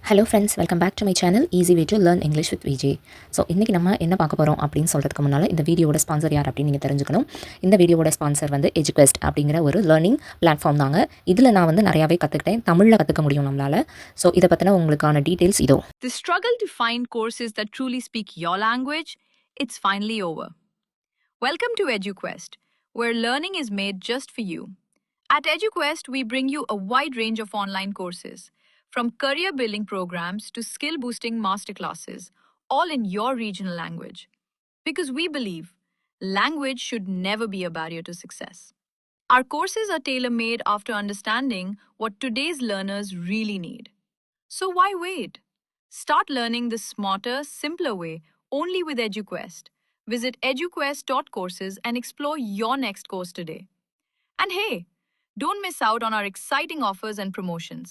Hello friends, welcome back to my channel easy way to learn English with Vijay. So இன்றைக்கி நம்ம என்ன பார்க்க போகிறோம் அப்படின்னு சொல்கிறதுக்கு முன்னால் இந்த வீடியோட ஸ்பான்சர் யார் அப்படின்னு நீங்கள் தெரிஞ்சுக்கணும். இந்த வீடியோட ஸ்பான்சர் வந்து Eduquest அப்படிங்கிற ஒரு லேர்னிங் பிளாட்ஃபார்ம் தாங்க. இதில் நான் வந்து நிறையாவே கற்றுக்கிட்டேன், தமிழில் கற்றுக்க முடியும் நம்மளால். ஸோ இதை பற்றின உங்களுக்கான டீட்டெயில்ஸ் இதோ. The struggle to find courses that truly speak your language, it's finally over. Welcome to Eduquest, where learning is made just for you. At Eduquest, we bring you a wide range of online courses, from career building programs to skill boosting masterclasses, all in your regional language. Because we believe language should never be a barrier to success. Our courses are tailor made after understanding what today's learners really need. So why wait? Start learning the smarter, simpler way only with Eduquest. Visit eduquest.courses and explore your next course today. And hey, don't miss out on our exciting offers and promotions.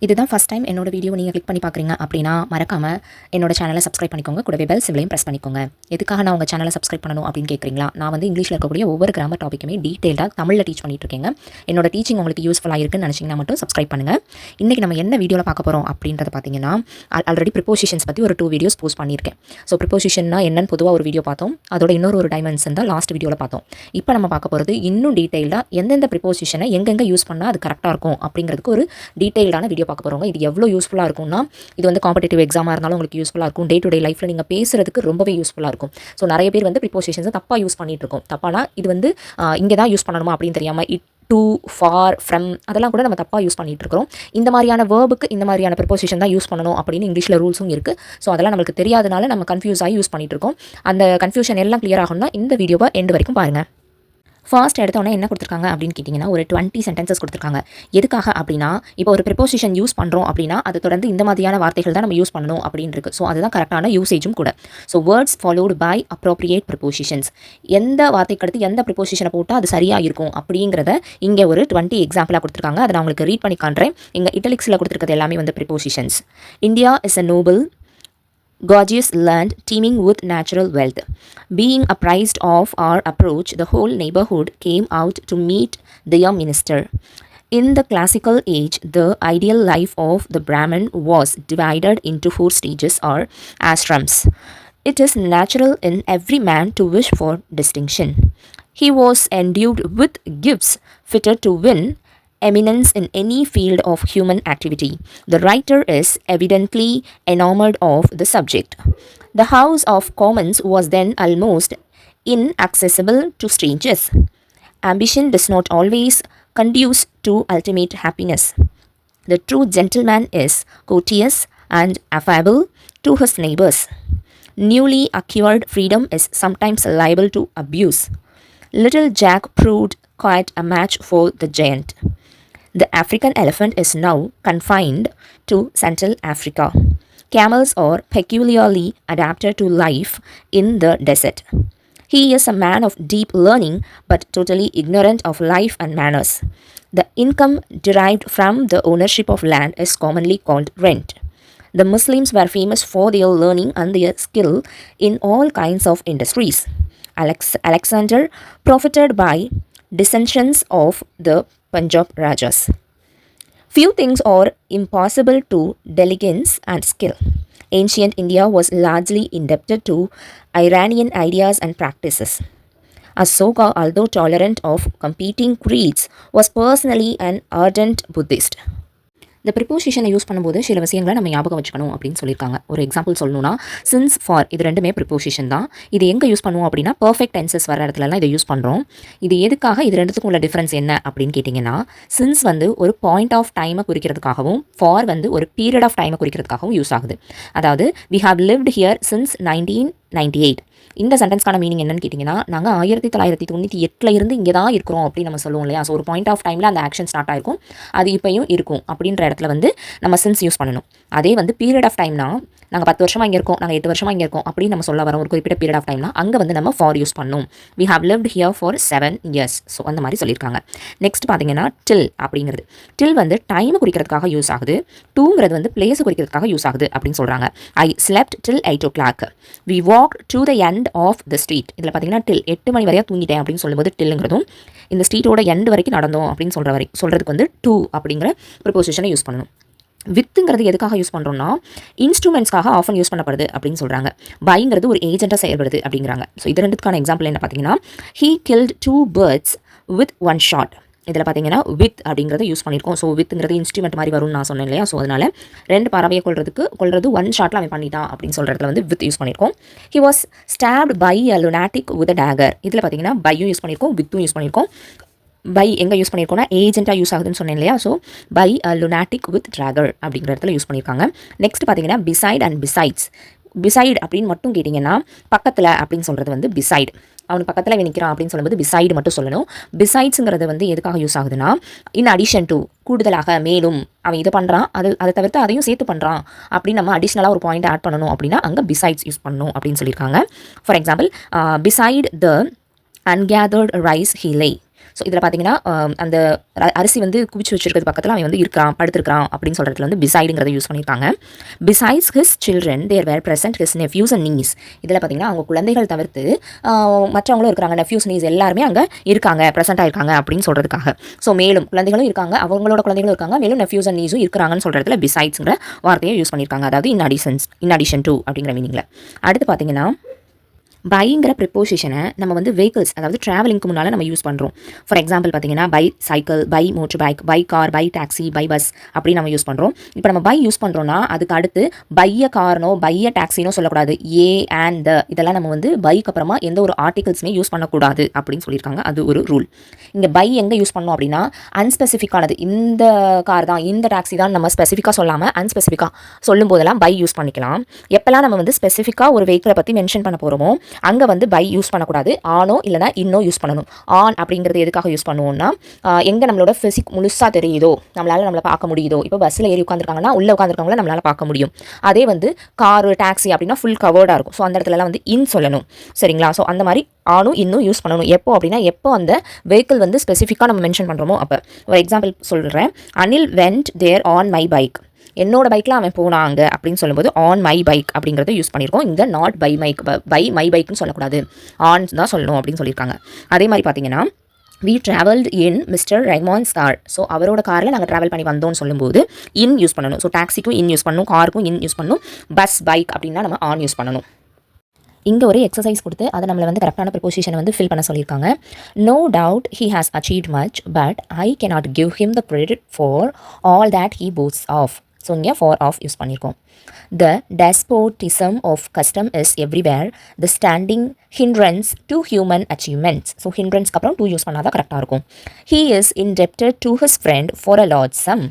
இதுதான் first time என்னோட video நீங்கள் click பண்ணி பார்க்குறீங்க அப்படின்னா மறக்காமல் என்னோட சேனலை subscribe பண்ணிக்கோங்க. கூடவே பெல் சிம்லையும் ப்ரெஸ் பண்ணிக்கோங்க. எதுக்காக நான் உங்கள் சேனலை சப்ஸ்கிரைப் பண்ணணும் அப்படின்னு கேட்குறீங்களா? நான் வந்து இங்கிலீஷில் இருக்கக்கூடிய ஒவ்வொரு கிராமர் டாப்பிக்குமே டீட்டெயிலாக தமிழில் டீச் பண்ணிட்டு இருக்கேங்க. என்னோட டீச்சிங் உங்களுக்கு யூஸ்ஃபுல்லாக இருக்குன்னு நினச்சிங்கன்னா மட்டும் சப்ஸ்கிரைப் பண்ணுங்கள். இன்றைக்கி நம்ம என்ன வீடியோவில் பார்க்க போகிறோம் அப்படின்றத பார்த்தீங்கன்னா, ஆல்ரெடி ப்ரிப்போசிஷன்ஸ் பற்றி ஒரு 2 வீடியோஸ் போஸ்ட் பண்ணியிருக்கேன். ஸோ ப்ரிப்போசிஷன்னா என்னன்னு பொதுவாக ஒரு வீடியோ பார்த்தோம். அதோட இன்னொரு டைமென்ஷன் தான் லாஸ்ட் வீடியோவில் பார்த்தோம். இப்போ நம்ம பார்க்க போகிறது இன்னும் டீட்டெயிலாக எந்தெந்த ப்ரிப்போசிஷனை எங்கெங்கே யூஸ் பண்ணால் அது கரெக்டாக இருக்கும் அப்படிங்கிறதுக்கு ஒரு டீட்டெயிலான வீடியோ பார்க்க போகிறோங்க. இது எவ்வளோ யூஸ்ஃபுல்லாக இருக்கும்னா, இது வந்து காம்படிட்டிவ் எக்ஸாமாக இருந்தாலும் உங்களுக்கு யூஸ்ஃபுல்லாக இருக்கும். டே டு டே லைஃப்பில் நீங்கள் பேசுகிறதுக்கு ரொம்பவே யூஸ்ஃபுல்லாக இருக்கும். ஸோ நிறைய பேர் வந்து ப்ரிப்போசிஷன்ஸை தப்பாக யூஸ் பண்ணிட்டு இருக்கோம். தப்பானா இது வந்து இங்கே தான் யூஸ் பண்ணணுமா அப்படின்னு தெரியாமல் டு, ஃபார், ஃப்ரம் அதெல்லாம் கூட நம்ம தப்பாக யூஸ் பண்ணிட்டு இருக்கிறோம். இந்த மாதிரியான வேர்புக்கு இந்த மாதிரியான ப்ரிப்போசிஷன் தான் யூஸ் பண்ணணும் அப்படின்னு இங்கிலீஷில் ரூல்ஸும் இருக்குது. ஸோ அதெல்லாம் நம்மளுக்கு தெரியாதனால நம்ம கன்ஃபியூஸ் ஆகி யூஸ் பண்ணிட்டு இருக்கோம். அந்த கன்ஃபியூஷன் எல்லாம் கிளியர் ஆகணும்னா இந்த வீடியோவை எண்டு வரைக்கும் பாருங்கள். ஃபர்ஸ்ட் எடுத்தோடனே என்ன கொடுத்துருக்காங்க அப்படின்னு கேட்டிங்கன்னா, ஒரு 20 சென்டென்சஸ் கொடுத்துருக்காங்க. எதுக்காக அப்படின்னா, இப்போ ஒரு ப்ரிப்போசிஷன் யூஸ் பண்ணுறோம் அப்படின்னா அது தொடர்ந்து இந்த மாதிரியான வார்த்தைகள் தான் நம்ம யூஸ் பண்ணணும் அப்படின்னு இருக்குது. ஸோ அதுதான் கரெக்டான யூசேஜும் கூட. So words followed by appropriate prepositions, எந்த வார்த்தைக்கு அடுத்து எந்த ப்ரிப்போசிஷனை போட்டால் அது சரியாக இருக்கும் அப்படிங்கிறத இங்கே ஒரு 20 எக்ஸாம்பிளாக கொடுத்துருக்காங்க. அதை நான் உங்களுக்கு ரீட் பண்ணி காண்றேன். இங்கே இட்டலிக்ஸில் கொடுத்துருக்கிறது எல்லாமே வந்து prepositions. India is a noble gorgeous land teeming with natural wealth. Being apprised of our approach, the whole neighborhood came out to meet their minister. In the classical age, the ideal life of the Brahmin was divided into 4 stages or ashrams. It is natural in every man to wish for distinction. He was endued with gifts fitted to win eminence in any field of human activity. The writer is evidently enamored of the subject. The House of Commons was then almost inaccessible to strangers. Ambition does not always conduce to ultimate happiness. The true gentleman is courteous and affable to his neighbors. Newly acquired freedom is sometimes liable to abuse. Little Jack proved quite a match for the giant. The African elephant is now confined to Central Africa. Camels are peculiarly adapted to life in the desert. He is a man of deep learning but totally ignorant of life and manners. The income derived from the ownership of land is commonly called rent. The Muslims were famous for their learning and their skill in all kinds of industries. Alexander profited by dissensions of the Punjab Rajas. Few things are impossible to diligence and skill. Ancient India was largely indebted to Iranian ideas and practices. Asoka, although tolerant of competing creeds, was personally an ardent Buddhist. இந்த ப்ரிப்போசிஷனை use பண்ணும்போது சில விஷயங்களை நம்ம ஞாபகம் வச்சுக்கணும் அப்படின்னு சொல்லியிருக்காங்க. ஒரு எக்ஸாம்பிள் சொல்லணும்னா, சின்ஸ், ஃபார் இது ரெண்டுமே ப்ரிப்போசிஷன் தான். இது எங்கே யூஸ் பண்ணுவோம் அப்படின்னா, பர்ஃபெக்ட் டென்சஸ் வர இடத்துலலாம் இதை யூஸ் பண்ணுறோம். இது எதுக்காக, இது ரெண்டுத்துக்கும் உள்ள டிஃப்ரென்ஸ் என்ன அப்படின்னு கேட்டிங்கன்னா, சின்ஸ் வந்து ஒரு பாயிண்ட் ஆஃப் டைமை குறிக்கிறதுக்காகவும், ஃபார் வந்து ஒரு பீரியட் ஆஃப் டைமை குறிக்கிறதுக்காகவும் யூஸ் ஆகுது. அதாவது we have lived here since 1998. இந்த சென்டென்ஸ்க்கான மீனிங் என்னன்னு கேட்டிங்கன்னா, நாங்கள் 1998 இருந்து இங்கே தான் இருக்கிறோம் அப்படின்னு நம்ம சொல்லுவோம் இல்லையா. ஸோ ஒரு பாயிண்ட் ஆஃப் டைமில் அந்த ஆக்ஷன் ஸ்டார்ட் ஆகிருக்கும், அது இப்போயும் இருக்கும் அப்படின்ற இடத்துல வந்து நம்ம சின்ஸ் யூஸ் பண்ணணும். அதே வந்து பீரியட் ஆஃப் டைம்னா, நாங்கள் 10 வருஷமாக இங்கே இருக்கோம், நாங்கள் 8 வருஷமாக இங்கே இருக்கோம் அப்படின்னு நம்ம சொல்ல வரோம் ஒரு குறிப்பிட்ட பீரியட் ஆஃப் டைம்னா, அங்கே வந்து நம்ம ஃபார் யூஸ் பண்ணணும். we have lived here for 7 years. So அந்த மாதிரி சொல்லியிருக்காங்க. நெக்ஸ்ட் பார்த்தீங்கன்னா, till அப்படிங்கிறது, till வந்து டைமை குறிக்கிறதுக்காக யூஸ் ஆகுது. டூங்கிறது வந்து பிளேஸை குறிக்கிறதுக்காக யூஸ் ஆகுது அப்படின்னு சொல்கிறாங்க. I slept till 8 o'clock. We walked to the end of the street. இதில் பார்த்தீங்கன்னா till 8 மணி வரையா தூங்கிட்டேன் அப்படின்னு சொல்லும்போது tillங்கிறதும், இந்த ஸ்ட்ரீட்டோட எண்ட் வரைக்கும் நடந்தோம் அப்படின்னு சொல்கிறதுக்கு வந்து to அப்படிங்கிற ப்ரிப்போசிஷனை யூஸ் பண்ணணும். வித்துங்கிறது எதுக்காக யூஸ் பண்ணுறோம்னா இன்ஸ்ட்ருமெண்ட்ஸ்க்காக ஆஃபன் யூஸ் பண்ணப்படுது அப்படின்னு சொல்கிறாங்க. பைங்கிறது ஒரு ஏஜென்ட்டாக செயல்படுது அப்படிங்கிறாங்க. ஸோ இது ரெண்டுக்கான எக்ஸாம்பிள் என்ன பார்த்தீங்கன்னா, he guilt 2 birds with 1 shot. இதில் பார்த்தீங்கன்னா வித் அப்படிங்கிறத யூஸ் பண்ணியிருக்கோம். ஸோ வித்துங்கிறது இன்ஸ்ட்ருமெண்ட் மாதிரி வரும்னு நான் சொன்னேன் இல்லையா. ஸோ அதனால் 2 பறவையை கொள்றது 1 ஷாட்டில் அவன் பண்ணிட்டான் அப்படின்னு சொல்கிறதுல வந்து வித் யூஸ் பண்ணியிருக்கோம். He was stabbed by a lunatic with a dagger. இதில் பார்த்தீங்கன்னா பையும் யூஸ் பண்ணியிருக்கோம், வித்தும் யூஸ் பண்ணியிருக்கோம். பை எங்கே யூஸ் பண்ணியிருக்கோம்னா ஏஜென்ட்டாக யூஸ் ஆகுதுன்னு சொன்னேன் இல்லையா. So by a lunatic with dagger அப்படிங்கிற இடத்துல யூஸ் பண்ணியிருக்காங்க. நெக்ஸ்ட் பார்த்தீங்கன்னா பிசைட் அண்ட் பிசைட்ஸ். பிசைடு அப்படின்னு மட்டும் கேட்டிங்கன்னா பக்கத்தில் அப்படின்னு சொல்கிறது வந்து பிசைடு. அவனுக்கு பக்கத்தில் நிற்கிறான் அப்படின்னு சொல்லும்போது பிசைடு மட்டும் சொல்லணும். பிசைட்ஸுங்கிறது வந்து எதுக்காக யூஸ் ஆகுதுன்னா இன் அடிஷன் டு, கூடுதலாக, மேலும் அவன் இது பண்ணுறான், அதை தவிர்த்து அதையும் சேர்த்து பண்ணுறான் அப்படின்னு நம்ம அடிஷ்னலாக ஒரு பாயிண்ட் ஆட் பண்ணணும் அப்படின்னா அங்கே பிசைட்ஸ் யூஸ் பண்ணணும் அப்படின்னு சொல்லியிருக்காங்க. For example, beside the ungathered rice he lay. So இதில் பார்த்தீங்கன்னா அந்த அரிசி வந்து குவிச்சு வச்சிருக்கிறது பக்கத்தில் அவன் வந்து இருக்கிறான், படுத்திருக்கிறான் அப்படின்னு சொல்கிறதுல வந்து பிசைடுங்கிறத யூஸ் பண்ணியிருக்காங்க. Besides his children there were present his nephews and nieces. இதில் பார்த்தீங்கன்னா அவங்க குழந்தைகள் தவிர்த்து மற்றவங்களும் இருக்கிறாங்க, நெஃப்யூஸ் நீஸ் எல்லாருமே அங்கே இருக்காங்க, ப்ரெசென்ட்டாக இருக்காங்க அப்படின்னு சொல்கிறதுக்காக. ஸோ மேலும் குழந்தைகளும் இருக்காங்க, அவங்களோட குழந்தைகளும் இருக்காங்க, மேலும் நெஃப்யூஸ் அண்ட் நீஸும் இருக்கிறாங்கன்னு சொல்கிறதுல பிசைட்ஸ்ங்கிற வார்த்தையை யூஸ் பண்ணியிருக்காங்க. அதாவது இன் அடிஷன் டு அப்படிங்கிற மீனிங்கில். அடுத்து பார்த்தீங்கன்னா பைங்கிற ப்ரிப்போசிஷனை நம்ம வந்து வெஹிக்கிள்ஸ், அதாவது ட்ராவலிங்க்கு முன்னால் நம்ம யூஸ் பண்ணுறோம். ஃபார் எக்ஸாம்பிள் பார்த்தீங்கன்னா by cycle, by motor bike, by car, by taxi, by bus அப்படி நம்ம யூஸ் பண்ணுறோம். இப்போ நம்ம பை யூஸ் பண்ணுறோன்னா அதுக்கு அடுத்து பைய கார்னோ பைய டாக்ஸினோ சொல்லக்கூடாது. ஏ அண்ட் த இதெல்லாம் நம்ம வந்து பைக்கு அப்புறமா எந்த ஒரு ஆர்டிகல்ஸுமே யூஸ் பண்ணக்கூடாது அப்படின்னு சொல்லியிருக்காங்க. அது ஒரு ரூல். இங்கே பை எங்கே யூஸ் பண்ணோம் அப்படின்னா அன்ஸ்பெசிஃபிக்கானது, இந்த கார் தான், இந்த டாக்ஸி தான் நம்ம ஸ்பெசிஃபிக்காக சொல்லாமல் அன்ஸ்பெசிஃபிக்காக சொல்லும் போதெல்லாம் பை யூஸ் பண்ணிக்கலாம். எப்போல்லாம் நம்ம வந்து ஸ்பெசிஃபிக்காக ஒரு வெஹிக்கிளை பற்றி மென்ஷன் பண்ண போகிறோமோ அங்கே வந்து பை யூஸ் பண்ணக்கூடாது. ஆனோ இல்லைனா இன்னோ யூஸ் பண்ணணும். ஆன் அப்படிங்கிறது எதுக்காக யூஸ் பண்ணுவோம்னா எங்கே நம்மளோட ஃபிசிக் முழுசாக தெரியுதோ, நம்மளை பார்க்க முடியுதோ. இப்போ பஸ்ஸில் ஏறி உட்காந்துருக்காங்கன்னா உள்ளே உட்காந்துருக்கவங்கள நம்மளால் பார்க்க முடியும். அதே வந்து காரு டாக்ஸி அப்படின்னா ஃபுல் கவர்டாக இருக்கும். ஸோ அந்த இடத்துலலாம் வந்து இன் சொல்லணும். சரிங்களா. ஸோ அந்த மாதிரி ஆனும் இன்னும் யூஸ் பண்ணணும். எப்போ அப்படின்னா எப்போ அந்த வெஹிக்கிள் வந்து ஸ்பெசிஃபிக்காக நம்ம மென்ஷன் பண்ணுறோமோ அப்போ. ஒரு எக்ஸாம்பிள் சொல்கிறேன். Anil went there on my bike. என்னோட பைக்கில் அவன் போனாங்க அப்படின்னு சொல்லும்போது ஆன் மை பைக் அப்படிங்கிறத யூஸ் பண்ணியிருக்கோம். இங்கே நாட் பை மை பைக்னு சொல்லக்கூடாது, ஆன் தான் சொல்லணும் அப்படின்னு சொல்லியிருக்காங்க. அதே மாதிரி பார்த்தீங்கன்னா we travelled in mister Rehman's car. So அவரோட காரில் நாங்கள் ட்ராவல் பண்ணி வந்தோம்னு சொல்லும்போது இன் யூஸ் பண்ணணும். ஸோ டாக்ஸிக்கும் இன் யூஸ் பண்ணணும், காருக்கும் இன் யூஸ் பண்ணணும், பஸ் பைக் அப்படின்னா நம்ம ஆன் யூஸ் பண்ணணும். இங்கே ஒரு எக்ஸசைஸ் கொடுத்து அதை நம்மளை வந்து கரெக்டான ப்ரிப்போசிஷனை வந்து ஃபில் பண்ண சொல்லியிருக்காங்க. No doubt he has achieved much but I cannot give him the credit for all that he boasts of. So இங்கே ஃபார் ஆஃப் யூஸ் பண்ணியிருக்கோம். The despotism of custom is everywhere the standing hindrance to human achievements. So ஹிண்ட்ரன்ஸ்க்கு அப்புறம் to use பண்ணால் தான் கரெக்டாக இருக்கும். He is indebted to his friend for a large sum.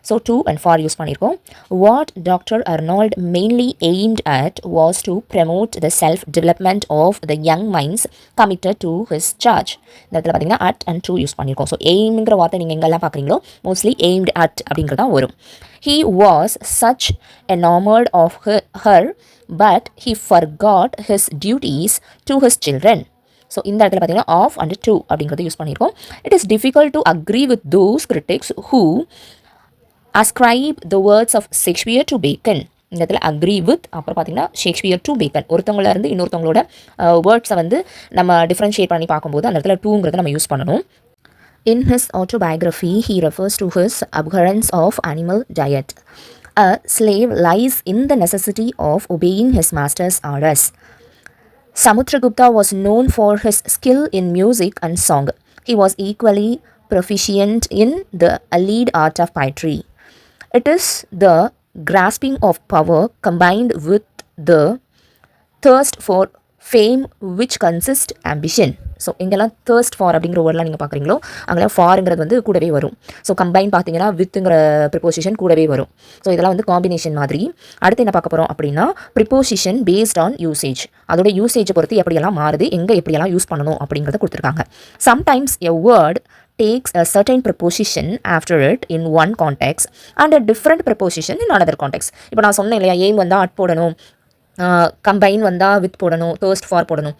So to and for use பண்ணியிருக்கோம். What Dr. Arnold mainly aimed at was to promote the self-development of the young minds committed to his charge. இந்த இடத்துல பார்த்தீங்கன்னா at and to use பண்ணியிருக்கோம். So எய்ம்ங்கிற வார்த்தை நீங்கள் எங்கெல்லாம் பார்க்குறீங்களோ mostly aimed at அப்படிங்கிறது தான் வரும். He was such enamored of her but he forgot his duties to his children. So இந்த இடத்துல பார்த்தீங்கன்னா ஆஃப் அண்ட் to அப்படிங்கிறது யூஸ் பண்ணியிருக்கோம். It is difficult to agree with those critics who ascribe the words of Shakespeare to Bacon. இந்த இடத்துல agree with அப்புறம் பார்த்தீங்கன்னா Shakespeare to bacon. ஒருத்தவங்கள இருந்து இன்னொருத்தவங்களோட வேர்ட்ஸை வந்து நம்ம டிஃப்ரென்ஷியேட் பண்ணி பார்க்கும்போது அந்த இடத்துல டூங்கிறத நம்ம யூஸ் பண்ணணும். In his autobiography, he refers to his abhorrence of animal diet. A slave lies in the necessity of obeying his master's orders. Samudragupta was known for his skill in music and song. He was equally proficient in the allied art of poetry. It is the grasping of power combined with the thirst for fame which consists ambition. So இங்கெல்லாம் thirst for அப்படிங்கிற வேர்டெலாம் நீங்கள் பார்க்குறீங்களோ அங்கெல்லாம் ஃபாருங்கிறது வந்து கூடவே வரும். So combine பார்த்தீங்கன்னா வித்துங்கிற preposition கூடவே வரும். ஸோ இதெல்லாம் வந்து காம்பினேஷன் மாதிரி. அடுத்து என்ன பார்க்க போகிறோம் அப்படின்னா ப்ரிப்போசிஷன் பேஸ்ட் ஆன் யூசேஜ். அதோட யூசேஜை பொறுத்து எப்படியெல்லாம் மாறுது, எங்கே எப்படியெல்லாம் யூஸ் பண்ணணும் அப்படிங்கிறத கொடுத்துருக்காங்க. Sometimes a word takes a certain preposition after it in one context and a different preposition in another context. இப்போ நான் சொன்னேன் இல்லையா, எய்ம் வந்தால் அட் போடணும், கம்பைன் வந்தால் வித் போடணும், தர்ஸ்ட் ஃபார் போடணும்.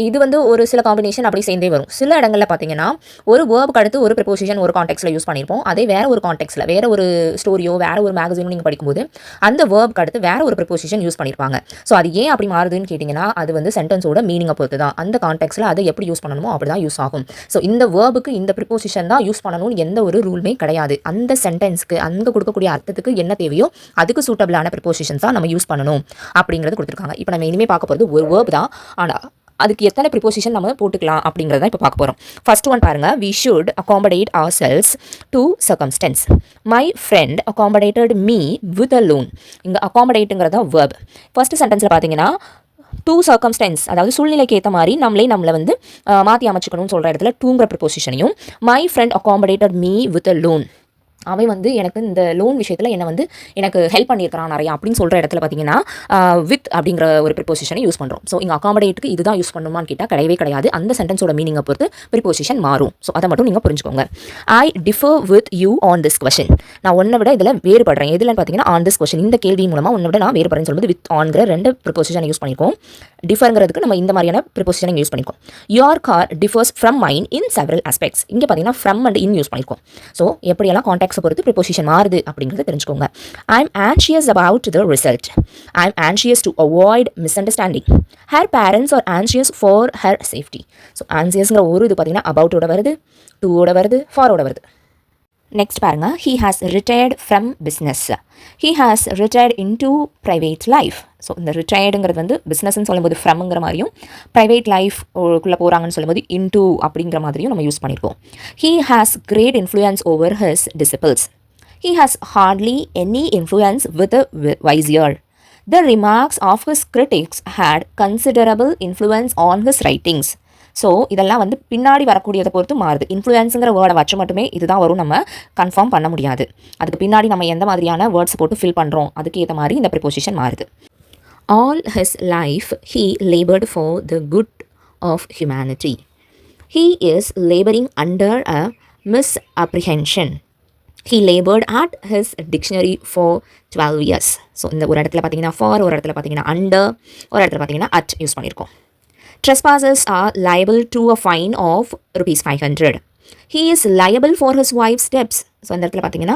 இது வந்து ஒரு சில காம்பினேஷன் அப்படி சேர்ந்தே வரும். சில இடங்களில் பார்த்தீங்கன்னா ஒரு வேர்புக்கு அடுத்து ஒரு ப்ரிப்போசிஷன் ஒரு கான்டெக்ஸ்ட்டில் யூஸ் பண்ணியிருப்போம். அதே வேறு ஒரு கான்டெக்ஸ்ட்டில் வேறு ஒரு ஸ்டோரியோ வேறு ஒரு மேகசினோ நீங்கள் படிக்கும்போது அந்த வேர்புக்கு அடுத்து வேறு ஒரு ப்ரிப்போசிஷன் யூஸ் பண்ணியிருப்பாங்க. ஸோ அது ஏன் அப்படி மாறுதுன்னு கேட்டிங்கன்னா அது வந்து சென்டென்ஸோட மீனிங்கை பொறுத்து தான். அந்த கான்டெக்ஸ்ட்டில் அதை எப்படி யூஸ் பண்ணணுமோ அப்படி தான் யூஸ் ஆகும். ஸோ இந்த வேர்புக்கு இந்த ப்ரிப்போசிஷன் தான் யூஸ் பண்ணணும்னு எந்த ஒரு ரூலுமே கிடையாது. அந்த சென்டென்ஸ்க்கு அங்கே கொடுக்கக்கூடிய அர்த்தத்துக்கு என்ன தேவையோ அதுக்கு சூட்டபிளான ப்ரிப்போசிஷன்ஸ் தான் நம்ம யூஸ் பண்ணணும் அப்படிங்கிறது கொடுத்துருக்காங்க. இப்போ நம்ம இனிமேல் பார்க்க போகிறது ஒரு வேர்ப் தான். ஆனால் அதுக்கு எத்தனை ப்ரிப்போசிஷன் நம்ம போட்டுக்கலாம் அப்படிங்கிறத இப்போ பார்க்க போகிறோம். ஃபர்ஸ்ட் ஒன் பாருங்க, we should accommodate ourselves to circumstance. My friend accommodated me with a loan. இங்கே accommodateங்கிறதா verb. ஃபர்ஸ்ட் சென்டென்ஸில் பார்த்தீங்கன்னா டூ சர்க்கம்ஸ்டன்ஸ், அதாவது சூழ்நிலைக்கு ஏற்ற மாதிரி நம்மளை வந்து மாற்றி அமைச்சுக்கணும்னு சொல்கிற இடத்துல டூங்கிற ப்ரிப்போசிஷனையும் my friend accommodated me with a loan, அவன் வந்து எனக்கு இந்த லோன் விஷயத்தில் என்னை வந்து எனக்கு ஹெல்ப் பண்ணியிருக்கிறான் நிறையா அப்படின்னு சொல்கிற இடத்துல பார்த்தீங்கன்னா வித் அப்படிங்கிற ஒரு ப்ரிப்போசிஷனை யூஸ் பண்ணுறோம். ஸோ இங்கே அகாமடேட்டுக்கு இதுதான் யூஸ் பண்ணுமான்னு கேட்டால் கிடையவே கிடையாது. அந்த சென்டென்ஸோட மீனிங்கை பொறுத்து ப்ரிப்போசிஷன் மாறும். ஸோ அதை மட்டும் நீங்கள் புரிஞ்சுக்கோங்க. ஐ differ with you on this question, நான் ஒன்றை விட இதில் வேறுபடுறேன். எதுலன்னு பார்த்தீங்கன்னா ஆன் திஸ் கொஷின், இந்த கேள்வி மூலமாக ஒன்றை விட நான் வேறுபடுறேன்னு சொல்லும்போது வித் ஆன்கிற ரெண்டு ப்ரிப்போசிஷனை யூஸ் பண்ணியிருக்கோம். டிஃபருங்கிறதுக்கு நம்ம இந்த மாதிரியான ப்ரிப்போசிஷனை யூஸ் பண்ணியிருக்கோம். Your car differs from mine in several aspects, இங்கே பார்த்தீங்கன்னா ஃப்ரம் அண்ட் இன் யூஸ் பண்ணியிருக்கோம். ஸோ எப்படியெல்லாம் கான்டாக்ட்ஸை பொறுத்து ப்ரிப்போசிஷன் மாறுது அப்படிங்கிறத தெரிஞ்சுக்கோங்க. I am anxious about the result, I am anxious to avoid misunderstanding, her parents are anxious for her safety. So ஆன்ஷியஸ்ங்கிற ஒரு இது பார்த்தீங்கன்னா அபவுட்டோட வருது, டூவோட வருது, ஃபாரோட வருது. நெக்ஸ்ட் பாருங்க, he has retired from business, he has retired into private life. So இந்த ரிட்டையர்டுங்கிறது வந்து பிஸ்னஸ்ன்னு சொல்லும்போது ஃப்ரம்ங்கிற மாதிரியும் ப்ரைவேட் லைஃப்குள்ளே போகிறாங்கன்னு சொல்லும்போது இன்டூ அப்படிங்கிற மாதிரியும் நம்ம யூஸ் பண்ணியிருக்கோம். he has great influence over his disciples, he has hardly any influence with a vizier, the remarks of his critics had considerable influence on his writings. So இதெல்லாம் வந்து பின்னாடி வரக்கூடியதை பொறுத்து மாறுது. இன்ஃப்ளூயன்ஸுங்கிற வேர்டை வச்சு மட்டுமே இதுதான் வரும் நம்ம கன்ஃபார்ம் பண்ண முடியாது. அதுக்கு பின்னாடி நம்ம எந்த மாதிரியான வேர்ட்ஸ் போட்டு ஃபில் பண்ணுறோம் அதுக்கு ஏற்ற மாதிரி இந்த ப்ரிப்போசிஷன் மாறுது. All his life he labored for the good of humanity, he is laboring under a misapprehension, he labored at his dictionary for 12 years. So இந்த ஒரு இடத்துல பார்த்தீங்கன்னா for, ஒரு இடத்துல பார்த்தீங்கன்னா under, ஒரு இடத்துல பார்த்தீங்கன்னா at யூஸ் பண்ணியிருக்கோம். Trespassers are liable to a fine of ₹500. He is liable for his wife's debts. So இந்த இடத்துல பார்த்தீங்கன்னா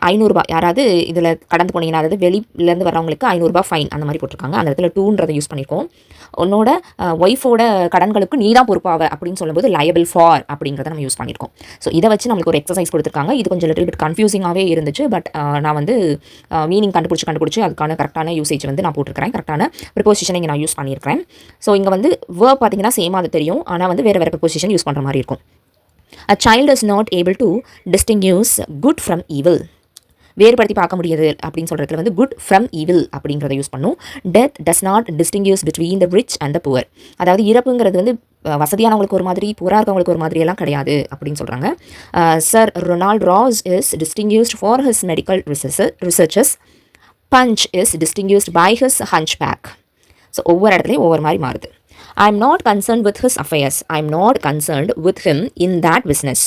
500 யாராவது இதில் கடந்து போனீங்கன்னா, அதாவது வெளியிலேருந்து வரவங்களுக்கு 500 ஃபைன் அந்த மாதிரி போட்டிருக்காங்க. அந்த இடத்துல டூன்றதை யூஸ் பண்ணியிருக்கோம். உன்னோட ஒய்ஃபோட கடன்களுக்கு நீ தான் பொறுப்பாக அப்படின்னு சொல்லும்போது லயபிள் ஃபார் அப்படிங்கிறத நம்ம யூஸ் பண்ணியிருக்கோம். ஸோ இதை வச்சு நம்மளுக்கு ஒரு எக்ஸசைஸ் கொடுத்துருக்காங்க. இது கொஞ்சம் லிட்டில் பிட் கன்ஃபியூசிங்காகவே இருந்துச்சு. பட் நான் வந்து மீனிங் கண்டுபிடிச்சி அதுக்கான கரெக்டான யூசேஜ் வந்து நான் போட்டிருக்கிறேன். கரெக்டான ப்ரிப்போசிஷனை இங்கே நான் யூஸ் பண்ணியிருக்கிறேன். ஸோ இங்கே வந்து வேர்ப் பார்த்தீங்கன்னா சேமாக அது தெரியும், ஆனால் வந்து வேறு ப்ரிப்போசிஷன் யூஸ் பண்ணுற மாதிரி இருக்கும். A child is not able to distinguish good from evil. வேறுபடுத்தி பார்க்க முடியாது அப்படின்னு சொல்கிறதுல வந்து குட் ஃப்ரம் ஈவில் அப்படிங்கிறத யூஸ் பண்ணும். Death does not distinguish between the rich and the poor, அதாவது இறப்புங்கிறது வந்து வசதியானவங்களுக்கு ஒரு மாதிரி புவராக இருக்கவங்களுக்கு ஒரு மாதிரியெல்லாம் கிடையாது அப்படின்னு சொல்கிறாங்க. Sir Ronald Ross is distinguished for his medical researches, Punch is distinguished by his hunch back. So ஒவ்வொரு இடத்துலையும் ஒவ்வொரு மாதிரி மாறுது. I am not concerned with his affairs, I am not concerned with him in that business.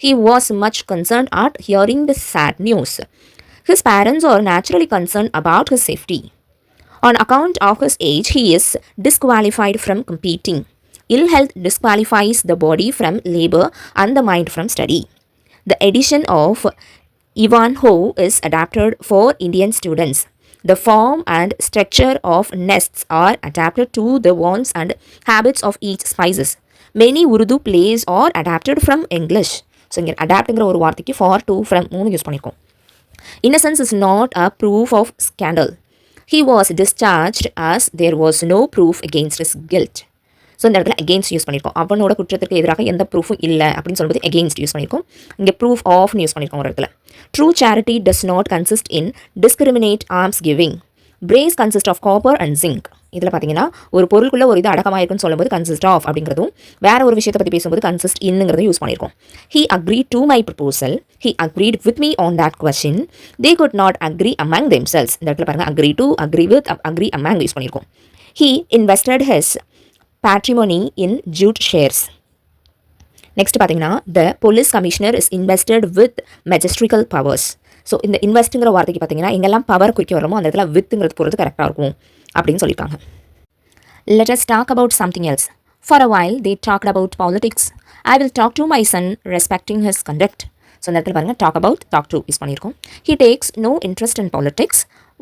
He was much concerned at hearing the sad news. His parents are naturally concerned about his safety. On account of his age, he is disqualified from competing. Ill health disqualifies the body from labor and the mind from study. The edition of Ivanhoe is adapted for Indian students. The form and structure of nests are adapted to the wants and habits of each species. Many Urdu plays are adapted from English. So இங்கே அடாப்ட்ங்கிற ஒரு வார்த்தைக்கு for, two, from 3 use பண்ணியிருக்கோம். Innocence is not a proof of scandal. He was discharged as there was no proof against his guilt. So இந்த இடத்துல against use பண்ணியிருக்கோம். அவனோட குற்றத்துக்கு எதிராக எந்த ப்ரூஃபும் இல்லை அப்படின்னு சொல்லும்போது அகெயின்ஸ்ட் யூஸ் பண்ணியிருக்கோம். இங்கே ப்ரூஃப் ஆஃப்னு யூஸ் பண்ணியிருக்கோம் ஒரு இடத்துல. True charity does not consist in discriminate alms giving. Brass consist of copper and zinc. இதில் பார்த்தீங்கன்னா ஒரு பொருளுக்குள்ள ஒரு இது அடக்கமாக இருக்குன்னு சொல்லும்போது கன்சிஸ்ட் ஆஃப் அப்படிங்கிறதும், வேற ஒரு விஷயத்தை பற்றி பேசும்போது கன்சிஸ்ட் இன்னுங்கிறதும் யூஸ் பண்ணியிருக்கோம். He agreed to my proposal. He agreed with me on that question. They could not agree among themselves. இந்த இடத்துல பாருங்க, agree to, agree with, agree among use பண்ணியிருக்கோம். He invested his patrimony in jute shares. Next பார்த்தீங்கன்னா the police commissioner is invested with magisterial powers. So இந்த இன்வெஸ்ட்டுங்கிற வார்த்தைக்கு பார்த்தீங்கன்னா எங்கெல்லாம் power குறிக்க வரமோ அந்த இடத்துல வித்துங்கிறது போகிறது கரெக்டாக இருக்கும் அப்படின்னு சொல்லியிருக்காங்க. Let us talk about something else. For a while, they talked about politics. I will talk to my son respecting his conduct. So இந்த இடத்துல பாருங்கள் talk to யூஸ் பண்ணியிருக்கோம். He takes no interest in politics.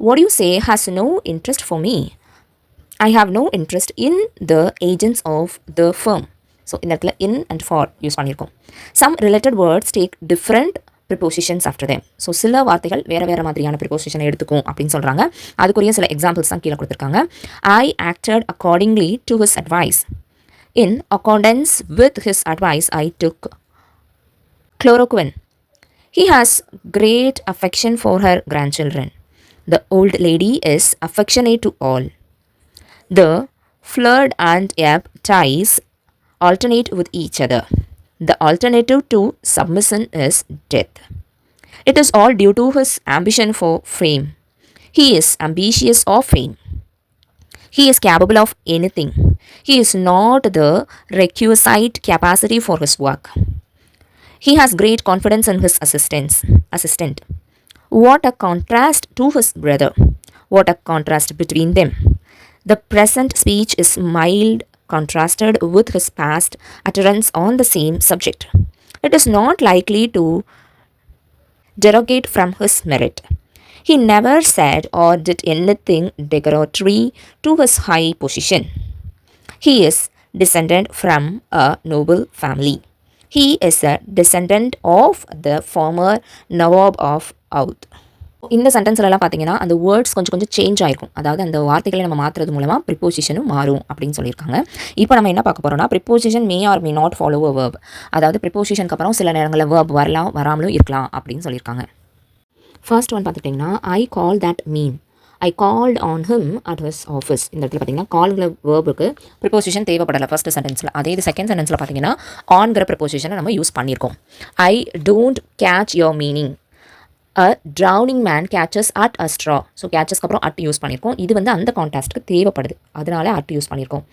What you say has no interest for me. I have no interest in the agents of the firm. So இந்த இடத்துல in and for use பண்ணியிருக்கோம். Some related words take different prepositions after them. So சில வார்த்தைகள் வேறு மாதிரியான ப்ரிப்போசிஷனை எடுத்துக்கும் அப்படின்னு சொல்கிறாங்க. அதுக்குரிய சில எக்ஸாம்பிள்ஸ் தான் கீழே கொடுத்துருக்காங்க. I acted accordingly to his advice. In accordance with his advice, I took chloroquine. He has great affection for her grandchildren. The old lady is affectionate to all. The flood and ebb ties alternate with each other. The alternative to submission is death. It is all due to his ambition for fame. He is ambitious of fame. He is capable of anything. He is not the requisite capacity for his work. He has great confidence in his assistant. What a contrast to his brother. What a contrast between them. The present speech is mild contrasted with his past utterance on the same subject. It is not likely to derogate from his merit. He never said or did anything derogatory to his high position. He is descended from a noble family. He is a descendant of the former Nawab of Oudh. இந்த சென்டென்ஸ்லலாம் பார்த்தீங்கன்னா அந்த words கொஞ்சம் change ஆகிருக்கும். அதாவது அந்த வார்த்தைகளை நம்ம மாற்றுறது மூலமாக ப்ரிப்போசிஷனும் மாறும் அப்படின்னு சொல்லியிருக்காங்க. இப்போ நம்ம என்ன பார்க்க போகிறோம்னா preposition May R may not follow a verb. அதாவது ப்ரிப்போசிஷனுக்கு அப்புறம் சில நேரங்களில் வேர்ப் வரலாம் வராமலும் இருக்கலாம் அப்படின்னு சொல்லியிருக்காங்க. ஃபர்ஸ்ட் ஒன் பார்த்துட்டிங்கன்னா I call that mean. I called on him at his office. இந்த இடத்துல பார்த்தீங்கன்னா கால்ங்கிற வேர்புக்கு ப்ரிப்போசிஷன் தேவைப்படலை ஃபர்ஸ்ட் சென்டென்ஸில். அதே இது செகண்ட் சென்டென்ஸில் பார்த்தீங்கன்னா ஆன்கிற ப்ரிப்போசிஷனை நம்ம யூஸ் பண்ணியிருக்கோம். I don't catch your meaning. A drowning man catches at a straw. So கேச்சஸ்க்கு அப்புறம் அட் யூஸ் பண்ணியிருக்கோம். இது வந்து அந்த கான்டாஸ்ட்டுக்கு தேவைப்படுது, அதனால அட் யூஸ் பண்ணியிருக்கோம்.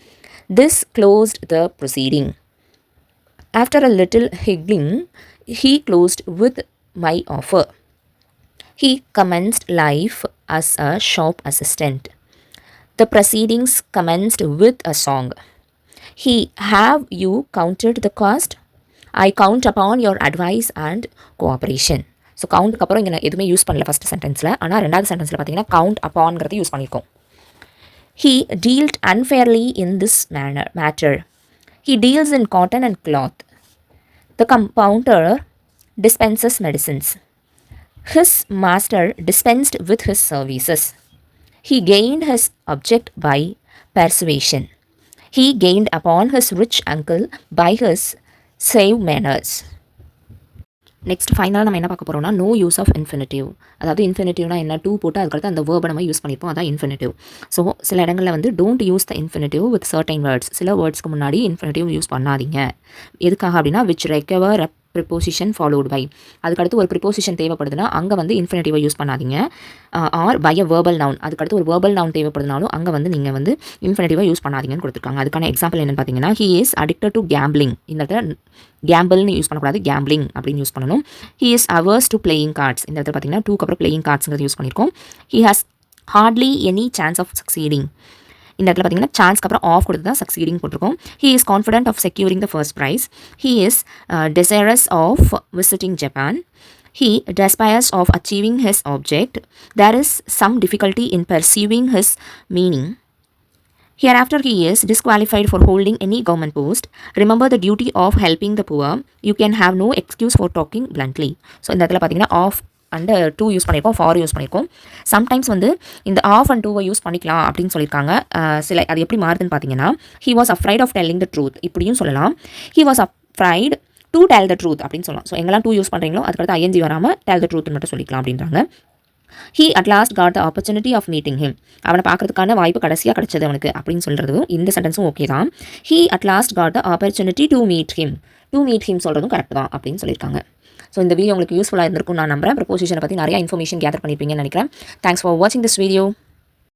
This closed the proceeding. After a little higgling, he closed with my offer. He commenced life as a shop assistant. The proceedings commenced with a song. Have you counted the cost? I count upon your advice and cooperation. So கவுண்ட்டுக்கு அப்புறம் இங்கே நான் எதுவுமே use பண்ணல first சென்டென்ஸில். ஆனால் ரெண்டாவது சென்டென்ஸில் பார்த்தீங்கன்னா count அப்பான்ங்கிறது use பண்ணியிருக்கோம். He dealt unfairly in this matter. He deals in cotton and cloth. The compounder dispenses medicines. His master dispensed with his services. He gained his object by persuasion. He gained upon his rich uncle by his save manners. Next ஃபைனலாக நம்ம என்ன பார்க்க போகிறோம்னா no use of infinitive. அதாவது இன்ஃபினிட்டிவ்னா என்ன, two போட்டு அதுக்கடுத்து அந்த வேர்பை நம்ம யூஸ் பண்ணியிருப்போம், அதான் இன்ஃபினிட்டிவ். ஸோ சில இடங்களில் வந்து don't use the infinitive with certain words. சில வேர்ட்ஸ்க்கு முன்னாடி இன்ஃபினிட்டிவ் யூஸ் பண்ணாதீங்க. எதுக்காக அப்படின்னா which recover preposition followed by. அதுக்கடுத்து ஒரு ப்ரிப்போசிஷன் தேவைப்படுதுன்னா அங்கே வந்து இன்ஃபினிட்டிவை யூஸ் பண்ணாதீங்க. Or by a verbal noun. அதுக்கடுத்து ஒரு வேர்பல் நவுன் தேவைப்படுதுனாலும் அங்கே வந்து நீங்கள் வந்து இன்ஃபினிட்டிவை யூஸ் பண்ணாதீங்கன்னு கொடுத்துருக்காங்க. அதுக்கான எக்ஸாம்பிள் என்னென்னு பார்த்தீங்கன்னா he is addicted to gambling. இந்த இடத்துல கேம்பிள்னு யூஸ் பண்ணக்கூடாது, கேம்பிளிங் அப்படின்னு யூஸ் பண்ணணும். He is averse to playing cards. இந்த இடத்துல பார்த்தீங்கன்னா டூக்கு அப்புறம் பிளேயிங் கார்ட்ஸ்ங்கிறது யூஸ் பண்ணியிருக்கோம். He has hardly any chance of succeeding. இந்த இடத்துல பார்த்தீங்கன்னா சான்ஸ்க்கு அப்புறம் ஆஃப் கொடுத்து தான் சக்சீடிங் போட்டிருக்கோம். He is confident of securing the first prize. He is desirous of visiting Japan. He despairs of achieving his object. There is some difficulty in perceiving his meaning. Hereafter he is disqualified for holding any government post. Remember the duty of helping the poor. You can have no excuse for talking bluntly. So இந்த இடத்துல பார்த்தீங்கன்னா of and two use பண்ணியிருக்கோம், for use பண்ணியிருக்கோம். Sometimes வந்து இந்த of and டூவை use பண்ணிக்கலாம் அப்படின்னு சொல்லியிருக்காங்க. சில அது எப்படி மாறுதுன்னு பார்த்தீங்கன்னா he was afraid of telling the truth இப்படியும் சொல்லலாம். He was afraid to tell the truth அப்படின்னு சொல்லலாம். ஸோ எங்கெல்லாம் டூ யூஸ் பண்ணுறீங்களோ அதுக்கடுத்து ஐஎன்ஜி வராமல் டெல் த ட்ரூத் மட்டும் சொல்லிக்கலாம் அப்படின்றாங்க. He at last got the opportunity of meeting him. அவனை பார்க்கறதுக்கான வாய்ப்பு கடைசியாக கிடைச்சது அவனுக்கு அப்படின்னு சொல்கிறதும் இந்த சென்டென்ஸும் ஓகே தான். He at last got the opportunity to meet him. To meet him சொல்கிறதும் கரெக்ட் தான் அப்படின்னு சொல்லியிருக்காங்க. ஸோ இந்த வீடியோ உங்களுக்கு யூஸ்ஃபுல்லாக இருந்திருக்கும் நான் நம்புறேன். ப்ரொபோசிஷனை பற்றி நிறைய இன்ஃபர்மேஷன் கேதர் பண்ணியிருப்பீங்கன்னு நினைக்கிறேன். தேங்க்ஸ் ஃபார் வாட்சிங் திஸ் வீடியோ.